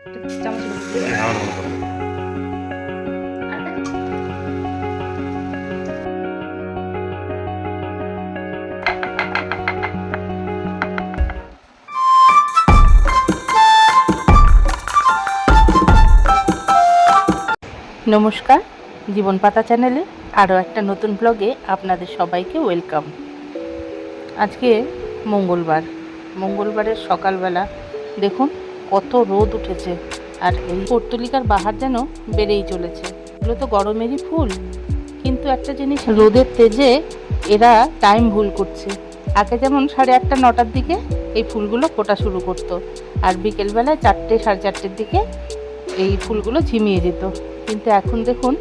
চামচ নমস্কার, জীবন পাতা চ্যানেলে আরও একটা নতুন ব্লগে আপনাদের সবাইকে ওয়েলকাম। আজকে মঙ্গলবারের সকালবেলা দেখুন কত রোদ উঠেছে, আর এই পর্তুলিকার বাহার যেন বেড়েই চলেছে। এগুলো তো গরমেরই ফুল, কিন্তু একটা জিনিস, রোদের তেজে এরা টাইম ভুল করছে। আগে যেমন 8:30 9টার দিকে এই ফুলগুলো ফোটা শুরু করতো, আর বিকেলবেলায় 4টে 4:30 দিকে এই ফুলগুলো ঝিমিয়ে যেত। কিন্তু এখন দেখুন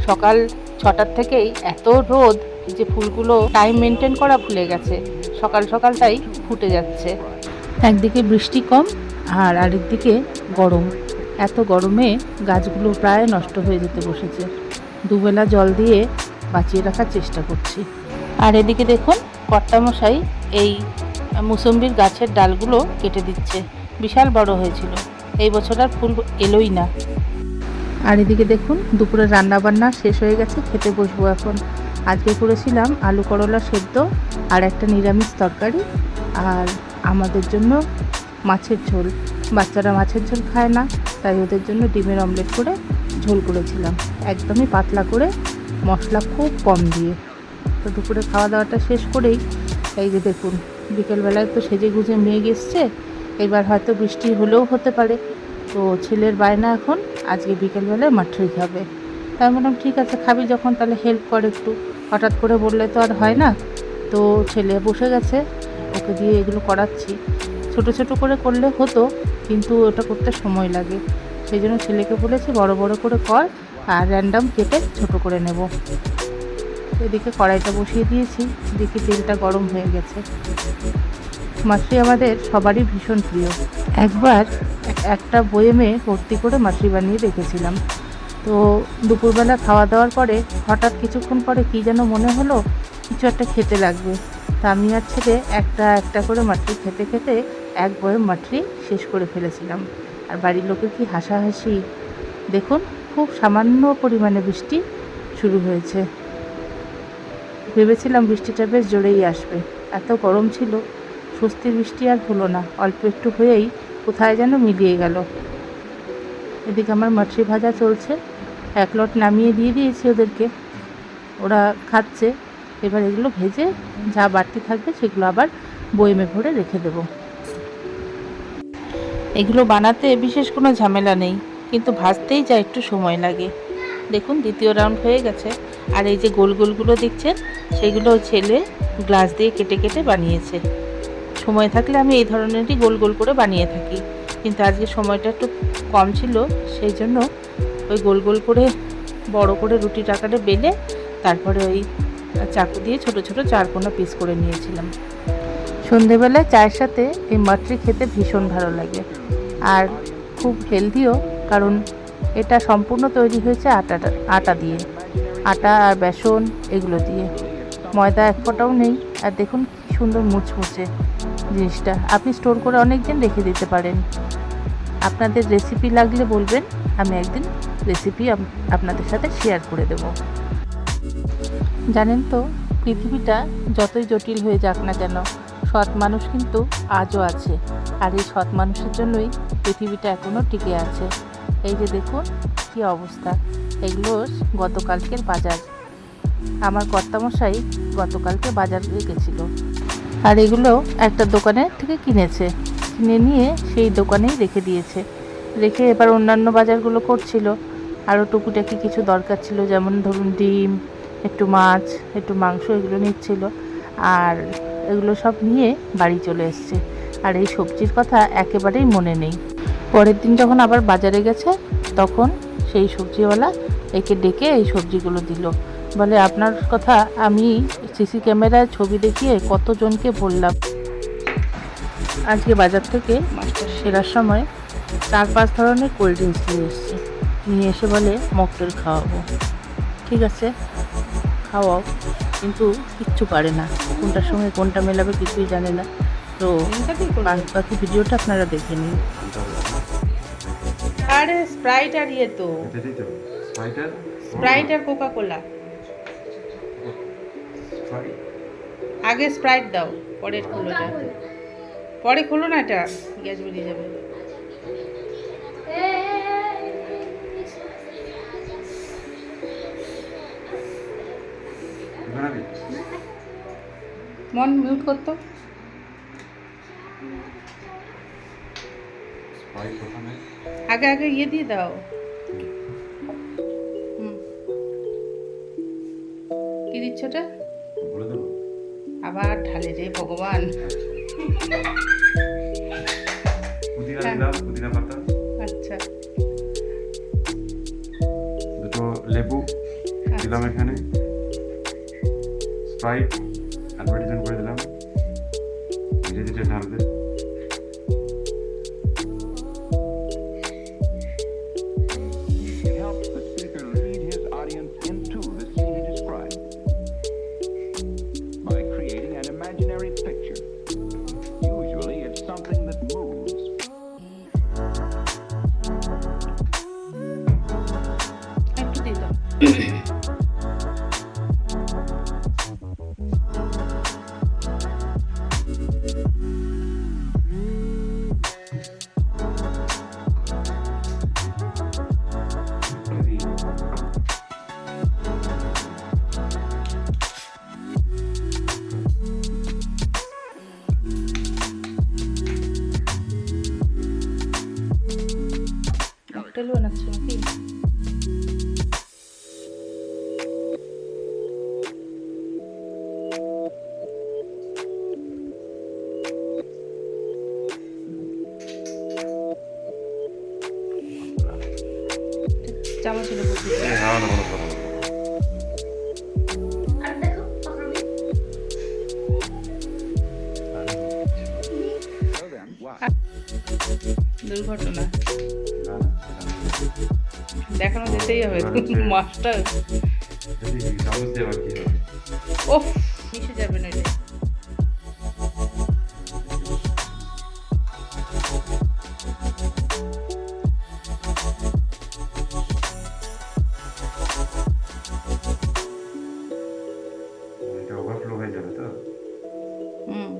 সকাল 6টার থেকেই এত রোদ যে ফুলগুলো টাইম মেনটেন করা ভুলে গেছে, সকাল সকালটাই ফুটে যাচ্ছে। একদিকে বৃষ্টি কম আর আরেকদিকে গরম। এত গরমে গাছগুলো প্রায় নষ্ট হয়ে যেতে বসেছে। দুবেলা জল দিয়ে বাঁচিয়ে রাখার চেষ্টা করছি। আর এদিকে দেখুন কর্তামশাই এই মুসম্বির গাছের ডালগুলো কেটে দিচ্ছে। বিশাল বড় হয়েছিল, এই বছর আর ফুল এলোই না। আর এদিকে দেখুন দুপুরে রান্না বান্না শেষ হয়ে গেছে, খেতে বসবো এখন। আজকে করেছিলাম আলু করলা সেদ্ধ আর একটা নিরামিষ তরকারি, আর আমাদের জন্য মাছের ঝোল। বাচ্চারা মাছের ঝোল খায় না, তাই ওদের জন্য ডিমের অমলেট করে ঝোল করেছিলাম, একদমই পাতলা করে, মশলা খুব কম দিয়ে। তো দুপুরে খাওয়া দাওয়াটা শেষ করেই এই যে দেখুন বিকেলবেলায় তো সেজে গুজে মেঘ এসছে, এবার হয়তো বৃষ্টি হলেও হতে পারে। তো ছেলের বায়না এখন আজকে বিকেলবেলায় মাঠেই খাবে। তাই বললাম ঠিক আছে, খাবি যখন তাহলে হেল্প কর একটু, হঠাৎ করে বললে তো আর হয় না। তো ছেলে বসে গেছে, ওকে দিয়ে এগুলো করাচ্ছি। ছোট ছোট করে করলে হতো, কিন্তু ওটা করতে সময় লাগে, সেই জন্য ছেলেকে বলেছি বড় বড় করে কর, আর র্যান্ডাম কেটে ছোট করে নেব। এদিকে কড়াইটা বসিয়ে দিয়েছি, দেখি তেলটা গরম হয়ে গেছে। মাছলি আমাদের সবারই ভীষণ প্রিয়। একবার একটা বয়েমে ভর্তি করে মাছলি বানিয়ে রেখেছিলাম। তো দুপুরবেলা খাওয়া দাওয়ার পরে হঠাৎ কিছুক্ষণ পরে কী যেন মনে হলো কিছু একটা খেতে লাগবে। তা আমি আর ছেলে একটা একটা করে মাছলি খেতে খেতে এক বয়েম মাছলি শেষ করে ফেলেছিলাম। আর বাড়ির লোকের কি হাসাহাসি দেখুন। খুব সামান্য পরিমাণে বৃষ্টি শুরু হয়েছে, ভেবেছিলাম বৃষ্টিটা বেশ জোরেই আসবে, এত গরম ছিল। স্বস্তির বৃষ্টি আর হলো না, অল্প একটু হয়েই কোথায় যেন মিলিয়ে গেল। এদিকে আমার মাছলি ভাজা চলছে, এক লট নামিয়ে দিয়ে দিয়েছি ওদেরকে, ওরা খাচ্ছে। এবার এগুলো ভেজে যা বাড়তি থাকবে সেগুলো আবার বয়েমে ভরে রেখে দেব। এগুলো বানাতে বিশেষ কোনো ঝামেলা নেই, কিন্তু ভাজতেই যা একটু সময় লাগে। দেখুন দ্বিতীয় রাউন্ড হয়ে গেছে, আর এই যে গোল গোলগুলো দেখছেন সেগুলো ছেলে গ্লাস দিয়ে কেটে কেটে বানিয়েছে। সময় থাকলে আমি এই ধরনেরই গোল গোল করে বানিয়ে থাকি, কিন্তু আজকে সময়টা একটু কম ছিল, সেই জন্য ওই গোল গোল করে বড় করে রুটির আকারে বেলে তারপরে ওই চাকু দিয়ে ছোট ছোট 4 কোনা পিস করে নিয়েছিলাম। সন্ধেবেলায় চায়ের সাথে এই মাটরি খেতে ভীষণ ভালো লাগে, আর খুব হেলদিও, কারণ এটা সম্পূর্ণ তৈরি হয়েছে আটা দিয়ে, আটা আর বেসন এগুলো দিয়ে, ময়দা এক ফোঁটাও নেই। আর দেখুন কি সুন্দর মুচমুচে জিনিসটা, আপনি স্টোর করে অনেক দিন রেখে দিতে পারেন। আপনাদের রেসিপি লাগলে বলবেন, আমি একদিন রেসিপি আপনাদের সাথে শেয়ার করে দেব। জানেন তো, পৃথিবীটা যতই জটিল হয়ে যাক না কেন, সৎ মানুষ কিন্তু আজও আছে, আর এই সৎ মানুষের জন্যই পৃথিবীটা এখনও টিকে আছে। এই যে দেখুন কি অবস্থা, এগুলো গতকালকের বাজার। আমার কর্তামশাই গতকালকে বাজার গেছিল, আর এগুলো একটা দোকানের থেকে কিনেছে, কিনে নিয়ে সেই দোকানেই রেখে দিয়েছে। রেখে এবার অন্যান্য বাজারগুলো করছিল, আরও টুকিটাকি কিছু দরকার ছিল, যেমন ধরুন ডিম, একটু মাছ, একটু মাংস, এগুলো নিচ্ছিল। আর এগুলো সব নিয়ে বাড়ি চলে এসছে, আর এই সবজির কথা একেবারেই মনে নেই। পরের দিন যখন আবার বাজারে গেছে, তখন সেই সবজিওয়ালা একে ডেকে এই সবজিগুলো দিল। বলে আপনার কথা আমি সিসি ক্যামেরায় ছবি দেখিয়ে কতজনকে বললাম। আজকে বাজার থেকে মাছটা সেরার সময় 4-5 ধরনের কোল্ড ড্রিঙ্কস নিয়ে এসছে, নিয়ে এসে বলে মকটেল খাওয়াবো। ঠিক আছে খাওয়াও, কিন্তু কিচ্ছু পারে না, কোনটার সঙ্গে কোনটা মেলাবে কিছুই জানে না। তো বাকি ভিডিওটা আপনারা দেখে নিন। আরে স্প্রাইট আর ইয়ে তো এটাই তো স্প্রাইটার স্প্রাইট আর কোকা কোলা। স্প্রাইট আগে স্প্রাইট দাও, পরে খোলো এটা, পরে খোলো না, এটা গ্যাস বেরিয়ে যাবে। বানাবি মন মিউট করতো। স্প্রাইট প্রথমে আগে আগে ইয়ে দিয়ে দাও। হুম, কি দিচ্ছ ওটা? বলে দেবো আবার ঢালে রে ভগবান। পুদিনা হ্যাঁ। দিলাম, পুদিনা পাতা, আচ্ছা দুটো লেবু দিলাম এখানে, স্প্রাইট অ্যাডভার্টাইজমেন্ট করে দিলাম, ধীরে ধীরে ঢালবে। It helps the speaker lead his audience into the scene he described by creating an imaginary picture. Usually, it's something that moves. একটু দিয়ে দাও। ককটেল বানাচ্ছো নাকি? চামচ ছিল বুঝি। হ্যাঁ না কোনো কথা So then, what? দুর্ঘটনা না দেখানো যেতেই হবে মাস্টার। যদি চামচ দিয়ে আবার কি হবে? ওফ, মিশে যাবে না এটা। এটা ওভারফ্লো হয়ে যাবে তো। হুম,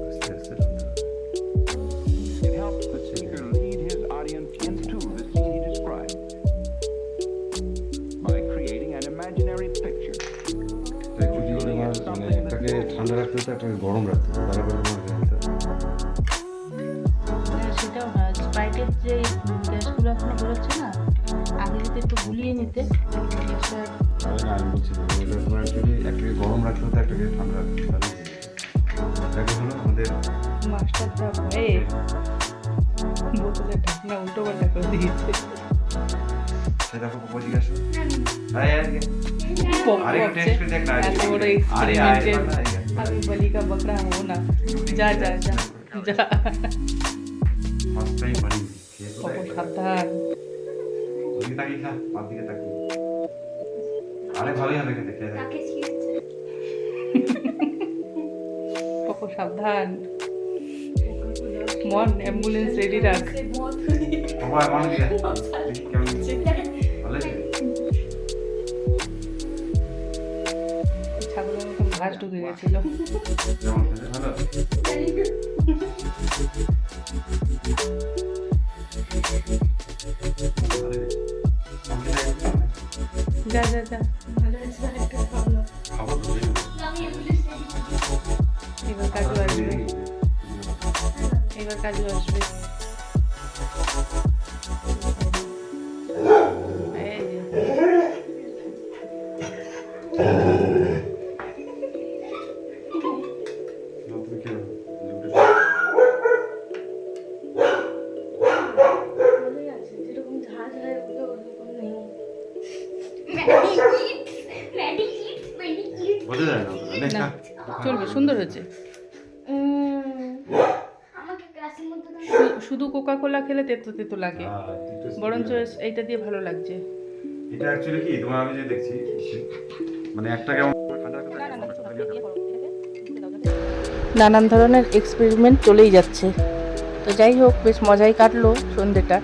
আস্তে আস্তে ঢালতে হবে। It helps the speaker lead his audience into the scene he described by creating an imaginary picture. তো একটু দিয়ে তোমার মানে একটাকে ঠান্ডা রাখতে হতো, একটাকে গরম রাখতে হতো, তারপরে তোমার হয়ে যেত। সেটাও না, স্প্রাইটের যে গ্যাসগুলো এখনো বেরোচ্ছে না, আগে যদি একটু গুলিয়ে নিতে গ্যাসটা। আরে না, আমি বলছি তো, এটা তোমার অ্যাকচুয়ালি একটাকে গরম রাখতে হতো, একটাকে ঠান্ডা রাখতে হতো, তাহলে হয়ে যেত। এটাকে হলো আমাদের মাস্টারটা ভয়ে বোতলের ঢাকনা উল্টো পাল্টা করে দিয়েছে। সেটা খুব জিজ্ঞাসা আরে আরে পপ আরে করছে। টেস্ট করে দেখ না, এত বড় আরে experiment আমি বলি কা বকরা হবো না। যা যা যা যা। ফার্স্ট টাইম বানি খেয়ে তো কত দেখ। সাবধান। ওদিকে তাকিয়ে খা, বাম দিকে তাকিয়ে। আরে ভালোই হবে খেতে, খেয়ে দেখ। কত সাবধান। মন অ্যাম্বুলেন্স রেডি রাখ। বাবা আমার দিকে দেখি কেমন হয়েছে। ভালো হয়েছে? ছাগলের মতন ঘাস ঢুকে গেছিল। কেমন খেতে ভালো? ভালো হয়েছে? আমাকে দেখ। যা যা যা। খাবো তো, কাজু আসবে। এই যে। তুমি কি যেরকম ঝাঁঝ হয় ওরকম নেই। বোঝা যায় না অতটা, না চলবে, সুন্দর হয়েছে। আমাকে গ্লাসের মধ্যে দাও। শুধু কোকা কোলা খেলে তেতো তেতো লাগে, বরঞ্চ এইটা দিয়ে ভালো লাগছে। এটা অ্যাকচুয়ালি কি তোমার আমি যে দেখছি মানে একটা কেমন ঠান্ডা রাখতে নানান ধরনের এক্সপেরিমেন্ট চলেই যাচ্ছে। তো যাই হোক, বেশ মজাই কাটলো সন্ধ্যেটা।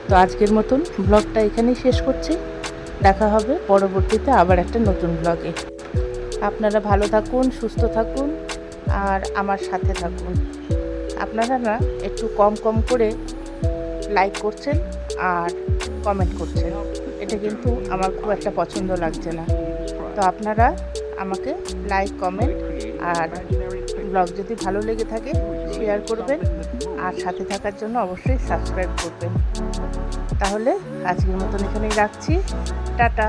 তো আজকের মতন ব্লগটা এখানেই শেষ করছি। দেখা হবে পরবর্তীতে আবার একটা নতুন ব্লগে। আপনারা ভালো থাকুন, সুস্থ থাকুন আর আমার সাথে থাকুন। আপনারা না একটু কম কম করে লাইক করছেন আর কমেন্ট করছেন, এটা কিন্তু আমার খুব একটা পছন্দ লাগছে না। তো আপনারা আমাকে লাইক, কমেন্ট আর ব্লগ যদি ভালো লেগে থাকে শেয়ার করবেন আর সাথে থাকার জন্য অবশ্যই সাবস্ক্রাইব করবেন। তাহলে আজকের মতন এখানেই রাখছি। টাটা।